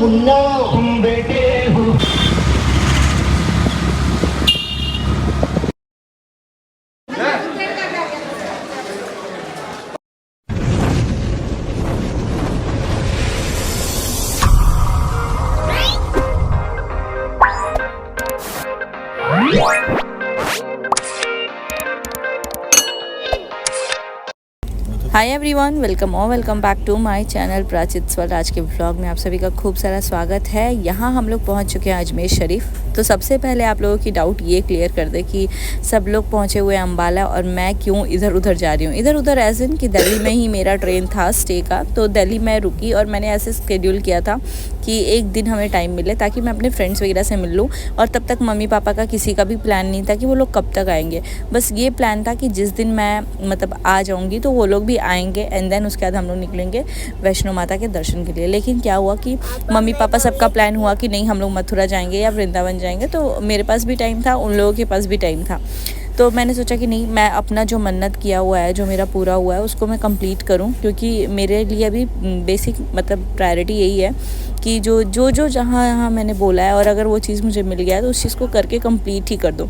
सुनना तुम बेटे हो। Hi everyone, welcome back to my channel Prachit world. आज के व्लॉग में आप सभी का खूब सारा स्वागत है। यहाँ हम लोग पहुँच चुके हैं अजमेर शरीफ। तो सबसे पहले आप लोगों की डाउट ये क्लियर कर दे कि सब लोग पहुँचे हुए अम्बाला और मैं क्यों इधर उधर जा रही हूँ। इधर उधर एज इन कि दिल्ली में ही मेरा ट्रेन था स्टे का, तो दिल्ली में रुकी और मैंने ऐसे शेड्यूल किया था कि एक दिन हमें टाइम मिले ताकि मैं अपने फ्रेंड्स वगैरह से मिल लूँ। और तब तक मम्मी पापा का किसी का भी प्लान नहीं था कि वो लोग कब तक आएंगे। बस ये प्लान था कि जिस दिन मैं मतलब आ जाऊँगी तो वो लोग भी आएंगे एंड देन उसके बाद हम लोग निकलेंगे वैष्णो माता के दर्शन के लिए। लेकिन क्या हुआ कि मम्मी पापा सबका प्लान हुआ कि नहीं हम लोग मथुरा जाएंगे या वृंदावन जाएंगे। तो मेरे पास भी टाइम था, उन लोगों के पास भी टाइम था। तो मैंने सोचा कि नहीं, मैं अपना जो मन्नत किया हुआ है, जो मेरा पूरा हुआ है, उसको मैं कंप्लीट करूं, क्योंकि मेरे लिए अभी बेसिक मतलब प्रायोरिटी यही है कि जो जहाँ मैंने बोला है और अगर वो चीज़ मुझे मिल गया है तो उस चीज़ को करके कंप्लीट ही कर दो।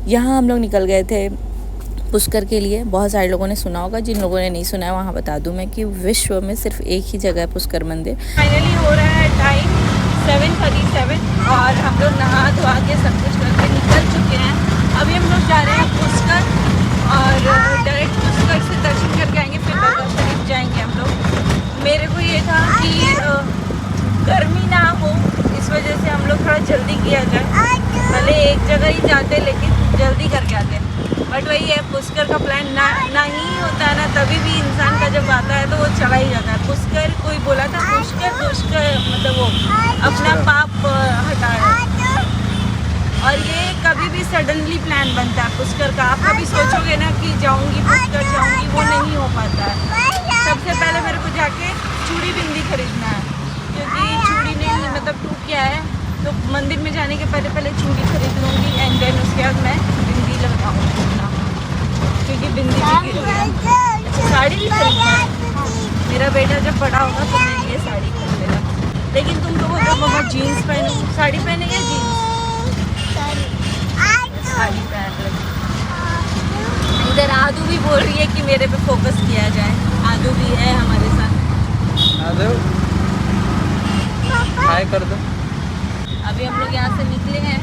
यहाँ हम लोग निकल गए थे पुष्कर के लिए। बहुत सारे लोगों ने सुना होगा, जिन लोगों ने नहीं सुना है वहाँ बता दूँ मैं कि विश्व में सिर्फ एक ही जगह है पुष्कर मंदिर। फाइनली हो रहा है टाइम 7:37 और हम लोग नहा धोआ के सब कुछ करके निकल चुके हैं। अभी हम लोग जा रहे हैं पुष्कर और डायरेक्ट पुष्कर से दर्शन करके आएंगे, फिर दरगाह शरीफ जाएंगे हम लोग। मेरे को ये था कि गर्मी ना हो, इस वजह से हम लोग थोड़ा जल्दी किया जाए। भले एक जगह ही जाते लेकिन जल्दी करके आते। बट वही है, पुष्कर का प्लान ना ही होता है ना, तभी भी इंसान का जब आता है तो वो चला ही जाता है। पुष्कर कोई बोला था पुष्कर मतलब वो अपना पाप हटा है। और ये कभी भी सडनली प्लान बनता है पुष्कर का। आप कभी सोचोगे ना कि जाऊंगी पुष्कर जाऊंगी, वो नहीं हो पाता है। सबसे पहले मेरे को जाके चूड़ी बिंदी खरीदना है, क्योंकि चूड़ी नहीं मतलब टूट गया है। तो मंदिर में जाने के पहले चूड़ी खरीद लूँगी एंड देन उसके बाद मैं बिंदी लगाऊँगी अपना, क्योंकि बिंदी भी गिर गई। साड़ी भी खरीदना है। मेरा बेटा जब बड़ा होगा तो मेरे लिए साड़ी खरीद लेगा। लेकिन तुम तो बोलो मम्मा जीन्स पहनो, साड़ी पहने या जीन्स? साड़ी पहन रही। इधर आदू भी बोल रही है कि मेरे पे फोकस किया जाए। आदू भी है हमारे साथ। आदू हाय कर दो। अभी हम लोग यहाँ से निकले हैं।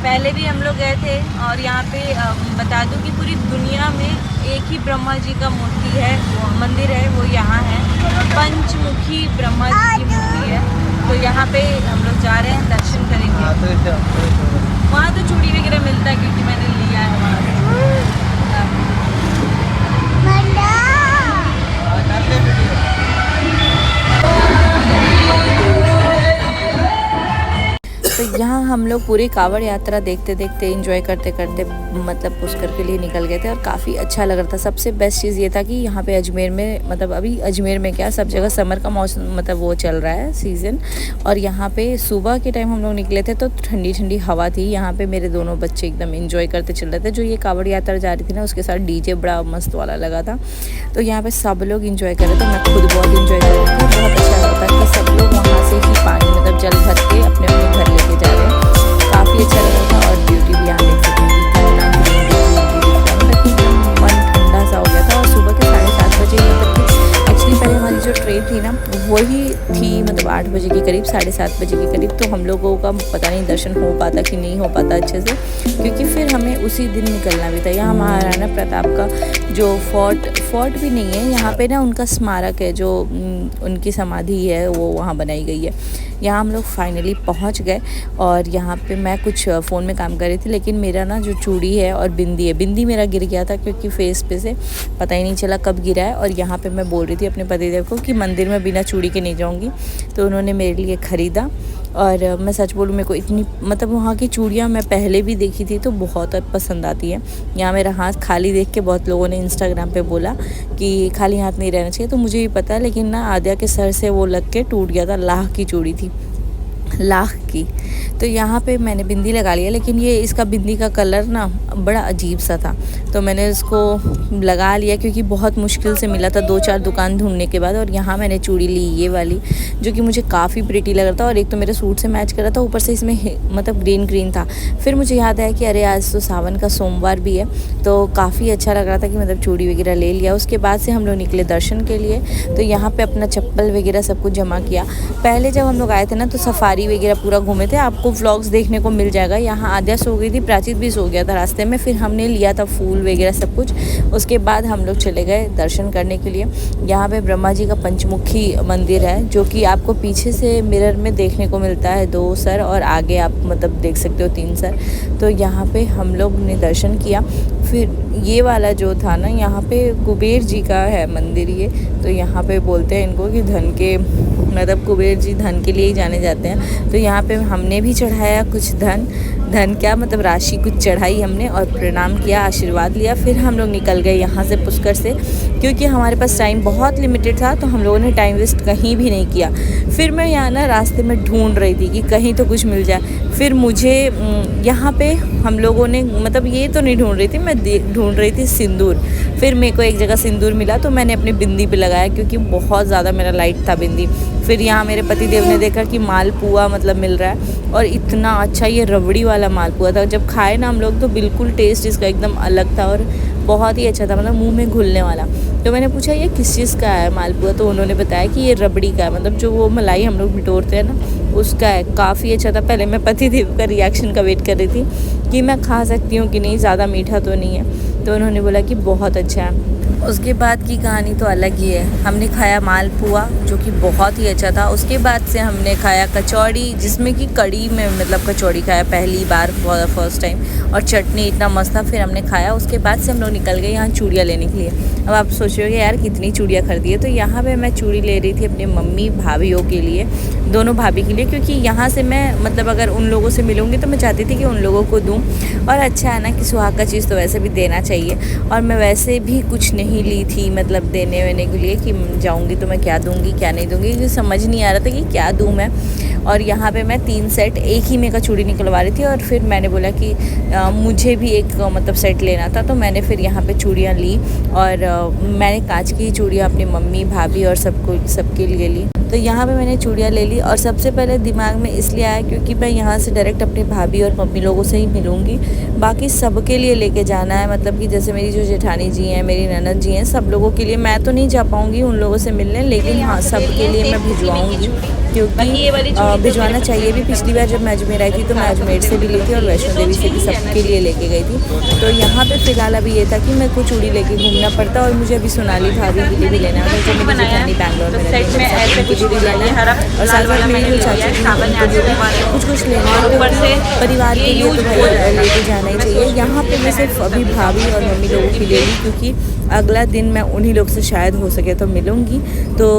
पहले भी हम लोग गए थे और यहाँ पे बता दूं कि पूरी दुनिया में एक ही ब्रह्मा जी का मूर्ति है, वो मंदिर है, वो यहाँ है। पंचमुखी ब्रह्मा जी की मूर्ति है। तो यहाँ पे हम लोग जा रहे हैं, दर्शन करेंगे। वहाँ तो चूड़ी वगैरह मिलता है क्योंकि मैंने लिया है वहाँ से। तो यहाँ हम लोग पूरी कांवड़ यात्रा देखते देखते एंजॉय करते करते मतलब पुष्कर के लिए निकल गए थे और काफ़ी अच्छा लग रहा था। सबसे बेस्ट चीज़ ये था कि यहाँ पे अजमेर में मतलब अभी अजमेर में क्या सब जगह समर का मौसम मतलब वो चल रहा है सीज़न। और यहाँ पे सुबह के टाइम हम लोग निकले थे तो ठंडी ठंडी हवा थी। यहाँ पे मेरे दोनों बच्चे एकदम एंजॉय करते चल रहे थे। जो ये कांवड़ यात्रा जा रही थी ना, उसके साथ डीजे बड़ा मस्त वाला लगा था। तो यहाँ पे सब लोग इंजॉय कर रहे थे, मैं खुद बहुत इंजॉय कर रही थी। बहुत अच्छा लगता है कि सब लोग वहाँ से ही पानी मतलब जल भर के अपने अपने घर लेके जा रहे हैं। काफ़ी अच्छा लगा था। और ब्यूटी भी यहाँ देख सकते हैं कि मन ठंडा सा हो गया था। और सुबह के 7:30 बजे मतलब एक्चुअली पहले हमारी जो ट्रेन थी ना वही थी मतलब 8 बजे के करीब, 7:30 बजे के करीब। तो हम लोगों का पता नहीं दर्शन हो पाता कि नहीं हो पाता अच्छे से, क्योंकि फिर हमें उसी दिन निकलना भी था। यहाँ महाराणा प्रताप का जो फोर्ट भी नहीं है, यहाँ पे ना उनका स्मारक है, जो उनकी समाधि है वो वहाँ बनाई गई है। यहाँ हम लोग फाइनली पहुँच गए और यहाँ पे मैं कुछ फ़ोन में काम कर रही थी, लेकिन मेरा ना जो चूड़ी है और बिंदी मेरा गिर गया था, क्योंकि फेस पे से पता ही नहीं चला कब गिरा है। और यहाँ पे मैं बोल रही थी अपने पतिदेव को कि मंदिर में बिना चूड़ी के नहीं जाऊँगी, तो उन्होंने मेरे लिए ख़रीदा। और मैं सच बोलूँ, मेरे को इतनी मतलब वहाँ की चूड़ियाँ मैं पहले भी देखी थी तो बहुत पसंद आती है। यहाँ मेरा हाथ खाली देख के बहुत लोगों ने इंस्टाग्राम पे बोला कि खाली हाथ नहीं रहना चाहिए, तो मुझे भी पता है। लेकिन ना आद्या के सर से वो लग के टूट गया था, लाह की चूड़ी थी। लाख की। तो यहाँ पे मैंने बिंदी लगा लिया, लेकिन ये इसका बिंदी का कलर ना बड़ा अजीब सा था, तो मैंने इसको लगा लिया क्योंकि बहुत मुश्किल से मिला था 2-4 दुकान ढूंढने के बाद। और यहाँ मैंने चूड़ी ली ये वाली, जो कि मुझे काफ़ी प्रिटी लग रहा था और एक तो मेरे सूट से मैच कर रहा था, ऊपर से इसमें मतलब ग्रीन था। फिर मुझे याद आया कि अरे आज तो सावन का सोमवार भी है, तो काफ़ी अच्छा लग रहा था कि मतलब चूड़ी वगैरह ले लिया। उसके बाद से हम लोग निकले दर्शन के लिए, तो यहाँ पर अपना चप्पल वगैरह सब कुछ जमा किया। पहले जब हम लोग आए थे ना तो सफारी वगैरह पूरा घूमे थे, आपको व्लॉग्स देखने को मिल जाएगा। यहाँ आद्या सो गई थी, प्राचित भी सो गया था रास्ते में। फिर हमने लिया था फूल वगैरह सब कुछ। उसके बाद हम लोग चले गए दर्शन करने के लिए। यहाँ पे ब्रह्मा जी का पंचमुखी मंदिर है, जो कि आपको पीछे से मिरर में देखने को मिलता है 2 सर, और आगे आप मतलब देख सकते हो 3 सर। तो यहाँ पे हम लोग ने दर्शन किया। फिर ये वाला जो था ना, यहाँ पे कुबेर जी का है मंदिर ये। तो यहाँ पे बोलते हैं इनको कि धन के मतलब कुबेर जी धन के लिए ही जाने जाते हैं। तो यहाँ पे हमने भी चढ़ाया कुछ धन क्या मतलब राशि कुछ चढ़ाई हमने और प्रणाम किया, आशीर्वाद लिया। फिर हम लोग निकल गए यहाँ से पुष्कर से, क्योंकि हमारे पास टाइम बहुत लिमिटेड था, तो हम लोगों ने टाइम वेस्ट कहीं भी नहीं किया। फिर मैं यहाँ ना रास्ते में ढूंढ रही थी कि कहीं तो कुछ मिल जाए। फिर मुझे यहाँ पे हम लोगों ने मतलब ये तो नहीं ढूंढ रही थी मैं, ढूंढ रही थी सिंदूर। फिर मेरे को एक जगह सिंदूर मिला, तो मैंने अपनी बिंदी पे लगाया क्योंकि बहुत ज़्यादा मेरा लाइट था बिंदी। फिर यहाँ मेरे पति देव ने देखा कि मालपुआ मतलब मिल रहा है, और इतना अच्छा ये रबड़ी वाला मालपुआ था। जब खाए ना हम लोग तो बिल्कुल टेस्ट इसका एकदम अलग था और बहुत ही अच्छा था, मतलब मुंह में घुलने वाला। तो मैंने पूछा ये किस चीज़ का है मालपुआ, तो उन्होंने बताया कि ये रबड़ी का है, मतलब जो वो मलाई हम लोग बिटोरते हैं ना उसका है। काफ़ी अच्छा था। पहले मैं पति देव का रिएक्शन का वेट कर रही थी कि मैं खा सकती हूँ कि नहीं, ज़्यादा मीठा तो नहीं है। तो उन्होंने बोला कि बहुत अच्छा है। उसके बाद की कहानी तो अलग ही है। हमने खाया मालपुआ जो कि बहुत ही अच्छा था। उसके बाद से हमने खाया कचौड़ी, जिसमें कि कड़ी में मतलब कचौड़ी खाया पहली बार फर्स्ट टाइम, और चटनी इतना मस्त था। फिर हमने खाया। उसके बाद से हम लोग निकल गए यहाँ चूड़ियाँ लेने के लिए। अब आप सोचोगे यार कितनी चूड़ियाँ खरीदी है, तो यहाँ पे मैं चूड़ी ले रही थी अपनी मम्मी भाभीयों के लिए, दोनों भाभी के लिए, क्योंकि यहाँ से मैं मतलब अगर उन लोगों से मिलूँगी तो मैं चाहती थी कि उन लोगों को दूँ। और अच्छा है ना कि सुहाग का चीज़ तो वैसे भी देना चाहिए, और मैं वैसे भी कुछ नहीं ली थी मतलब देने वेने के लिए कि जाऊंगी तो मैं क्या दूंगी क्या नहीं दूंगी, क्योंकि समझ नहीं आ रहा था कि क्या दूं मैं। और यहाँ पे मैं 3 सेट एक ही में का चूड़ी निकलवा रही थी, और फिर मैंने बोला कि मुझे भी एक मतलब सेट लेना था, तो मैंने फिर यहाँ पे चूड़ियाँ ली। और मैंने कांच की चूड़ियाँ अपनी मम्मी भाभी और सबके लिए ली। तो यहाँ पे मैंने चूड़ियाँ ले ली, और सबसे पहले दिमाग में इसलिए आया क्योंकि मैं यहाँ से डायरेक्ट अपनी भाभी और मम्मी लोगों से ही मिलूँगी। बाकी सबके लिए लेके जाना है, मतलब कि जैसे मेरी जो जेठानी जी हैं, मेरी ननद जी हैं, सब लोगों के लिए। मैं तो नहीं जा पाऊँगी उन लोगों से मिलने, लेकिन हाँ सबके लिए मैं भिजवाऊँगी, क्योंकि भिजवाना चाहिए भी। पिछली बार जब मैं अजमेर आई थी तो मैं अजमेर से भी ली थी और वैष्णो देवी से भी सबके लिए लेके गई थी। तो यहाँ पे फ़िलहाल अभी ये था कि मेरे को चूड़ी लेके घूमना पड़ता, और मुझे अभी सोनाली भाभी के लिए भी लेना है, जो मेरी जेठानी बैंगलोर में रहती है, कुछ भी लेना है। और साथ साथ मेरी जो चाची कुछ लेना है परिवार के लिए, तो भाई लेके जाना ही चाहिए। यहाँ पे मैं सिर्फ अभी भाभी और मम्मी लोगों की ले ली, क्योंकि अगला दिन मैं उन्हीं लोग से शायद हो सके तो मिलूँगी। तो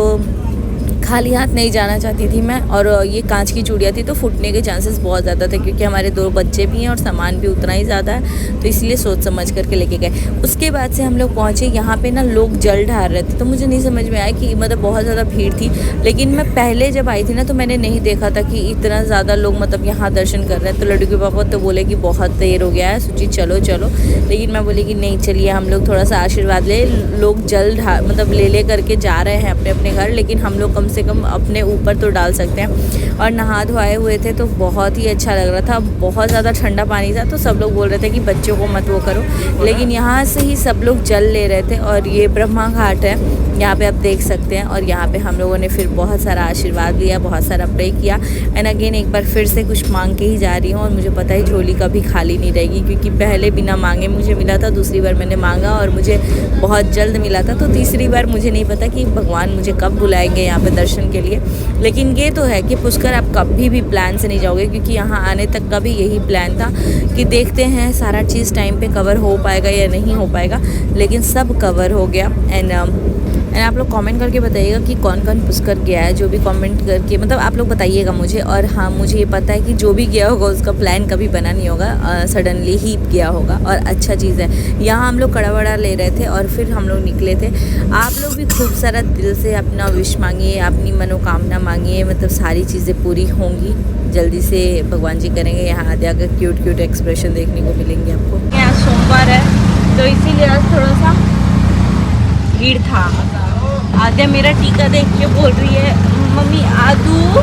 खाली हाथ नहीं जाना चाहती थी मैं। और ये कांच की चूड़ियाँ थी तो फूटने के चांसेस बहुत ज़्यादा थे, क्योंकि हमारे 2 बच्चे भी हैं और सामान भी उतना ही ज़्यादा है, तो इसलिए सोच समझ करके लेके गए। उसके बाद से हम लोग पहुँचे, यहाँ पे ना लोग जल ढार रहे थे, तो मुझे नहीं समझ में आया कि मतलब बहुत ज़्यादा भीड़ थी। लेकिन मैं पहले जब आई थी ना तो मैंने नहीं देखा था कि इतना ज़्यादा लोग मतलब यहाँ दर्शन कर रहे हैं। तो लड्डू के पापा तो बोले कि बहुत देर हो गया है, सोची चलो चलो, लेकिन मैं बोली कि नहीं चलिए हम लोग थोड़ा सा आशीर्वाद ले। लोग जल ढार मतलब ले करके जा रहे हैं अपने अपने घर, लेकिन हम लोग कम से कम अपने ऊपर तो डाल सकते हैं। और नहा धोए हुए थे तो बहुत ही अच्छा लग रहा था। बहुत ज़्यादा ठंडा पानी था, तो सब लोग बोल रहे थे कि बच्चों को मत वो करो, लेकिन यहाँ से ही सब लोग जल ले रहे थे। और ये ब्रह्मा घाट है, यहाँ पे आप देख सकते हैं। और यहाँ पे हम लोगों ने फिर बहुत सारा आशीर्वाद लिया, बहुत सारा प्रे किया। एंड अगेन एक बार फिर से कुछ मांग के ही जा रही हूँ, और मुझे पता है झोली कभी खाली नहीं रहेगी, क्योंकि पहले बिना मांगे मुझे मिला था, दूसरी बार मैंने मांगा और मुझे बहुत जल्द मिला था। तो तीसरी बार मुझे नहीं पता कि भगवान मुझे कब बुलाएंगे यहाँ पे दर्शन के लिए। लेकिन ये तो है कि पुष्कर आप कभी भी प्लान से नहीं जाओगे, क्योंकि यहाँ आने तक का भी यही प्लान था कि देखते हैं सारा चीज़ टाइम पे कवर हो पाएगा या नहीं हो पाएगा, लेकिन सब कवर हो गया। एंड एंड आप लोग कमेंट करके बताइएगा कि कौन कौन पुष्कर गया है, जो भी कमेंट करके मतलब आप लोग बताइएगा मुझे। और हाँ, मुझे ये पता है कि जो भी गया होगा उसका प्लान कभी बना नहीं होगा, सडनली ही गया होगा। और अच्छा चीज़ है, यहाँ हम लोग कड़ा वड़ा ले रहे थे और फिर हम लोग निकले थे। आप लोग भी खूब सारा दिल से अपना विश मांगिए, अपनी मनोकामना मांगिए, मतलब सारी चीज़ें पूरी होंगी जल्दी से, भगवान जी करेंगे। यहाँ आगे आकर क्यूट क्यूट एक्सप्रेशन देखने को मिलेंगे आपको। यहाँ सोमवार है तो इसीलिए आज थोड़ा सा भीड़ था। आद्या मेरा टीका देख के बोल रही है मम्मी आदू,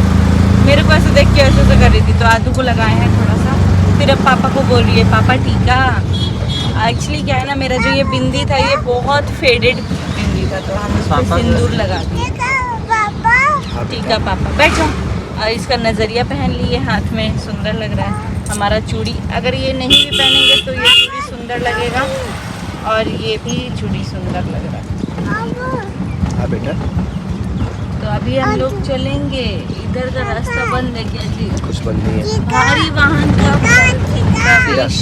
मेरे को ऐसे देख के ऐसे कर रही थी तो आदू को लगाए हैं थोड़ा सा। फिर अब पापा को बोल रही है पापा टीका। एक्चुअली क्या है ना, मेरा जो ये बिंदी था ये बहुत फेडेड बिंदी था तो हम उस पर सिंदूर लगा दिए। टीका पापा बैठ जाओ। और इसका नज़रिया पहन लिए हाथ में, सुंदर लग रहा है। हमारा चूड़ी अगर ये नहीं भी पहनेंगे तो ये चूड़ी सुंदर लगेगा और ये भी चूड़ी सुंदर लग रहा है। हाँ बेटा, तो अभी हम लोग चलेंगे। इधर का रास्ता बंद है क्या जी? कुछ बंद नहीं है, भारी वाहन का प्रवेश।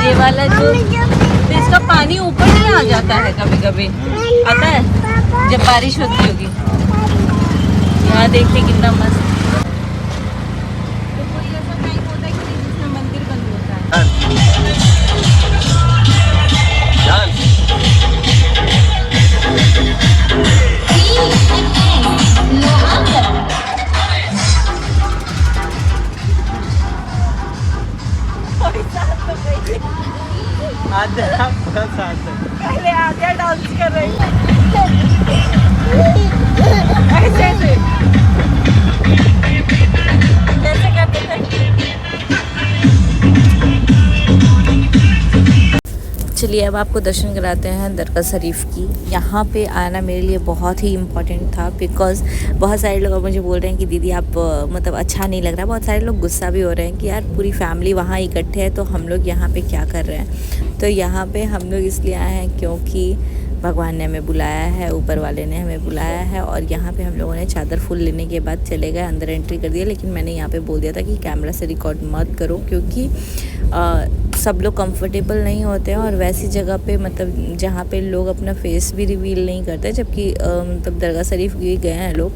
ये वाला जो तो इसका पानी ऊपर नहीं आ जाता है, कभी कभी आता है जब बारिश होती होगी। यहाँ देखिए कितना मस्त। तो कोई ऐसा टाइम होता है कि जिसमें मंदिर बंद होता है। पहले आद्या डांस कर रही है ऐसे ऐसे कैसे करते थे। चलिए अब आपको दर्शन कराते हैं दरगाह शरीफ की। यहाँ पे आना मेरे लिए बहुत ही इम्पोर्टेंट था बिकॉज़ बहुत सारे लोग मुझे बोल रहे हैं कि दीदी आप मतलब अच्छा नहीं लग रहा। बहुत सारे लोग गुस्सा भी हो रहे हैं कि यार पूरी फैमिली वहाँ इकट्ठे है तो हम लोग यहाँ पे क्या कर रहे हैं। तो यहाँ पे हम लोग इसलिए आए हैं क्योंकि भगवान ने हमें बुलाया है, ऊपर वाले ने हमें बुलाया है। और यहाँ पे हम लोगों ने चादर फूल लेने के बाद चले गए, अंदर एंट्री कर दिया। लेकिन मैंने यहाँ पे बोल दिया था कि कैमरा से रिकॉर्ड मत करो क्योंकि सब लोग कंफर्टेबल नहीं होते हैं और वैसी जगह पे मतलब जहाँ पे लोग अपना फेस भी रिवील नहीं करते, जबकि मतलब दरगाह शरीफ भी गए हैं लोग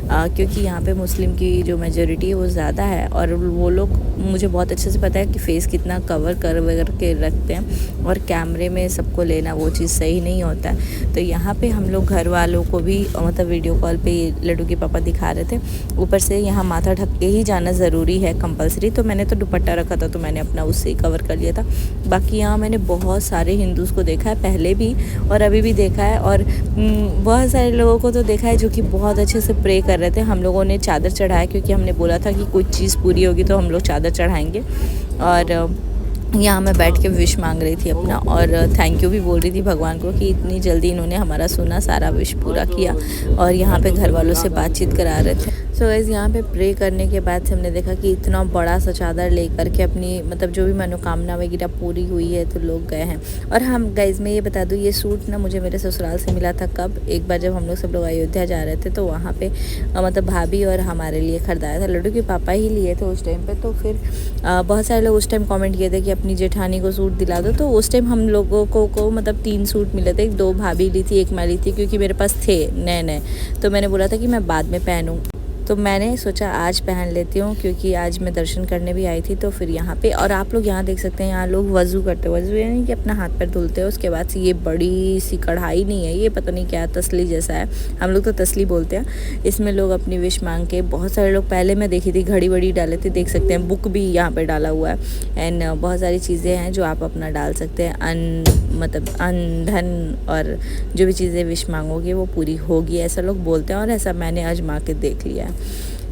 क्योंकि यहाँ पे मुस्लिम की जो मेजॉरिटी है वो ज़्यादा है और वो लोग मुझे बहुत अच्छे से पता है कि फ़ेस कितना कवर कर के रखते हैं और कैमरे में सबको लेना वो चीज़ सही नहीं होता है। तो यहाँ पे हम लोग घर वालों को भी मतलब वीडियो कॉल पे लड्डू के पापा दिखा रहे थे। ऊपर से यहाँ माथा ढक के ही जाना ज़रूरी है, कंपलसरी। तो मैंने तो दुपट्टा रखा था तो मैंने अपना उससे ही कवर कर लिया था। बाकी यहाँ मैंने बहुत सारे हिंदूज़ को देखा है, पहले भी और अभी भी देखा है, और बहुत सारे लोगों को तो देखा है जो कि बहुत अच्छे से प्रे कर रहे थे। हम लोगों ने चादर चढ़ाया क्योंकि हमने बोला था कि कुछ चीज़ पूरी होगी तो हम लोग चादर चढ़ाएंगे। और यहाँ मैं बैठ के विश मांग रही थी अपना और थैंक यू भी बोल रही थी भगवान को कि इतनी जल्दी इन्होंने हमारा सुना, सारा विश पूरा किया। और यहाँ पे घर वालों से बातचीत करा रहे थे। सो गाइस यहाँ पे प्रे करने के बाद से हमने देखा कि इतना बड़ा सा चादर लेकर के अपनी मतलब जो भी मनोकामना वगैरह पूरी हुई है तो लोग गए हैं। और हम गाइस मैं ये बता दूँ, ये सूट ना मुझे मेरे ससुराल से मिला था कब, एक बार जब हम लोग सब लोग अयोध्या जा रहे थे तो वहाँ पे मतलब भाभी और हमारे लिए खरीदाया था। लड्डू के पापा ही लिए थे उस टाइम पे। तो फिर बहुत सारे लोग उस टाइम कमेंट किए थे कि अपनी जेठानी को सूट दिला दो। तो उस टाइम हम लोगों को मतलब 3 सूट मिले थे, 2 भाभी ली थी, 1 मैं ली थी क्योंकि मेरे पास थे नए। तो मैंने बोला था कि मैं बाद में पहनूँ, तो मैंने सोचा आज पहन लेती हूँ क्योंकि आज मैं दर्शन करने भी आई थी। तो फिर यहाँ पे और आप लोग यहाँ देख सकते हैं, यहाँ लोग वज़ू करते हैं। वज़ू यानी कि अपना हाथ पैर धुलते हैं। उसके बाद से ये बड़ी सी कढ़ाई नहीं है, ये पता नहीं क्या तसली जैसा है, हम लोग तो तसली बोलते हैं। इसमें लोग अपनी विश मांग के, बहुत सारे लोग पहले मैं देखी थी घड़ी वड़ी डाले थे, देख सकते हैं बुक भी यहाँ पर डाला हुआ है। एंड बहुत सारी चीज़ें हैं जो आप अपना डाल सकते हैं, मतलब अन्न धन और जो भी चीज़ें विश मांगोगे वो पूरी होगी, ऐसा लोग बोलते हैं। और ऐसा मैंने आजमा के देख लिया है।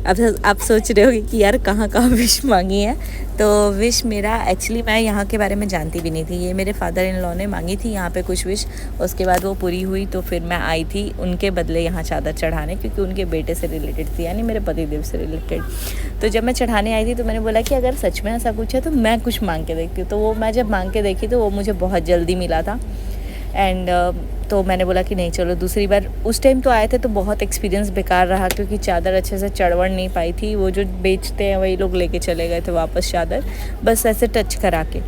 अब आप सोच रहे होगे कि यार कहाँ कहाँ विश मांगी है। तो विश मेरा एक्चुअली मैं यहाँ के बारे में जानती भी नहीं थी, ये मेरे फादर इन लॉ ने मांगी थी यहाँ पे कुछ विश। उसके बाद वो पूरी हुई तो फिर मैं आई थी उनके बदले यहाँ चादर चढ़ाने, क्योंकि उनके बेटे से रिलेटेड थी, यानी मेरे पतिदेव से रिलेटेड। तो जब मैं चढ़ाने आई थी तो मैंने बोला कि अगर सच में ऐसा कुछ है तो मैं कुछ मांग के देखती हूँ। तो वो मैं जब मांग के देखी तो वो मुझे बहुत जल्दी मिला था। एंड तो मैंने बोला कि नहीं चलो दूसरी बार। उस टाइम तो आए थे तो बहुत एक्सपीरियंस बेकार रहा क्योंकि चादर अच्छे से चढ़वड़ नहीं पाई थी। वो जो बेचते हैं वही लोग लेके चले गए थे वापस चादर, बस ऐसे टच करा के।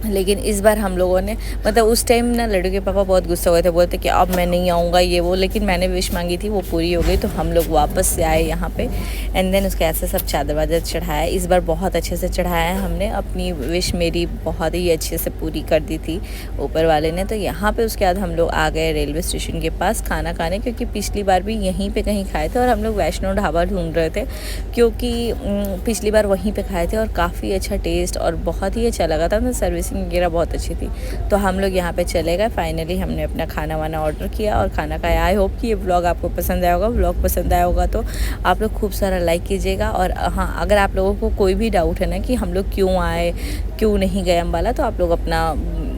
लेकिन इस बार हम लोगों ने मतलब उस टाइम ना लड्डू के पापा बहुत गुस्सा हुए थे, बोलते कि अब मैं नहीं आऊँगा ये वो, लेकिन मैंने विश मांगी थी वो पूरी हो गई, तो हम लोग वापस से आए यहाँ पे। एंड देन उसके ऐसे सब चादर वादर चढ़ाया। इस बार बहुत अच्छे से चढ़ाया है हमने, अपनी विश मेरी बहुत ही अच्छे से पूरी कर दी थी ऊपर वाले ने। तो यहाँ पर उसके बाद हम लोग आ गए रेलवे स्टेशन के पास खाना खाने, क्योंकि पिछली बार भी यहीं पर कहीं खाए थे और हम लोग वैष्णो ढाबा ढूंढ रहे थे, क्योंकि पिछली बार वहीं पे खाए थे और काफ़ी अच्छा टेस्ट और बहुत ही अच्छा लगा था, मतलब सर्विसिंग वगैरह बहुत अच्छी थी। तो हम लोग यहाँ पे चले गए। फाइनली हमने अपना खाना वाना ऑर्डर किया और खाना खाया। आई होप कि ये व्लॉग आपको पसंद आया होगा। व्लॉग पसंद आया होगा तो आप लोग खूब सारा लाइक कीजिएगा। और हाँ, अगर आप लोगों को कोई भी डाउट है ना कि हम लोग क्यों आए, क्यों नहीं गए अम्बाला, तो आप लोग अपना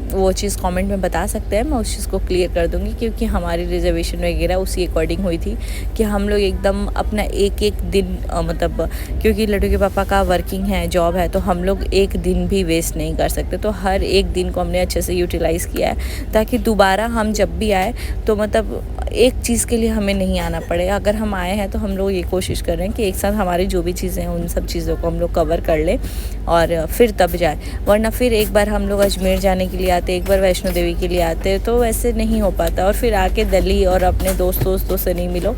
वो चीज़ कमेंट में बता सकते हैं, मैं उस चीज़ को क्लियर कर दूंगी। क्योंकि हमारी रिजर्वेशन वगैरह उसी अकॉर्डिंग हुई थी कि हम लोग एकदम अपना एक एक दिन मतलब, क्योंकि लड्डू के पापा का वर्किंग है, जॉब है, तो हम लोग एक दिन भी वेस्ट नहीं कर सकते। तो हर एक दिन को हमने अच्छे से यूटिलाइज़ किया है, ताकि दोबारा हम जब भी आए तो मतलब एक चीज़ के लिए हमें नहीं आना पड़े। अगर हम आए हैं तो हम लोग ये कोशिश कर रहे हैं कि एक साथ हमारी जो भी चीज़ें हैं उन सब चीज़ों को हम लोग कवर कर लें और फिर तब जाए। वरना फिर एक बार हम लोग अजमेर जाने के लिए आते, एक बार वैष्णो देवी के लिए आते, तो वैसे नहीं हो पाता। और फिर आके दिल्ली और अपने दोस्तों से नहीं मिलो,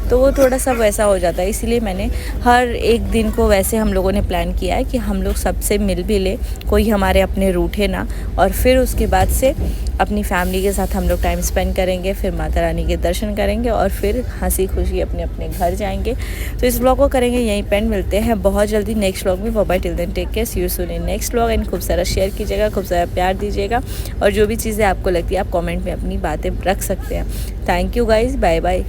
तो वो थोड़ा सा वैसा हो जाता है। इसीलिए मैंने हर एक दिन को वैसे हम लोगों ने प्लान किया है कि हम लोग सबसे मिल भी ले, कोई हमारे अपने रूठे ना, और फिर उसके बाद से अपनी फैमिली के साथ हम लोग टाइम स्पेंड करेंगे, फिर माता रानी के दर्शन करेंगे और फिर हंसी खुशी अपने अपने घर जाएंगे। तो इस ब्लॉग को करेंगे यहीं पेंड। मिलते हैं बहुत जल्दी नेक्स्ट ब्लॉग में। Bye, till then take care, see you soon in next blog. And खूब सारा शेयर कीजिएगा, खूब सारा प्यार दीजिएगा, और जो भी चीज़ें आपको लगती है आप कमेंट में अपनी बातें रख सकते हैं। Thank you guys, bye bye.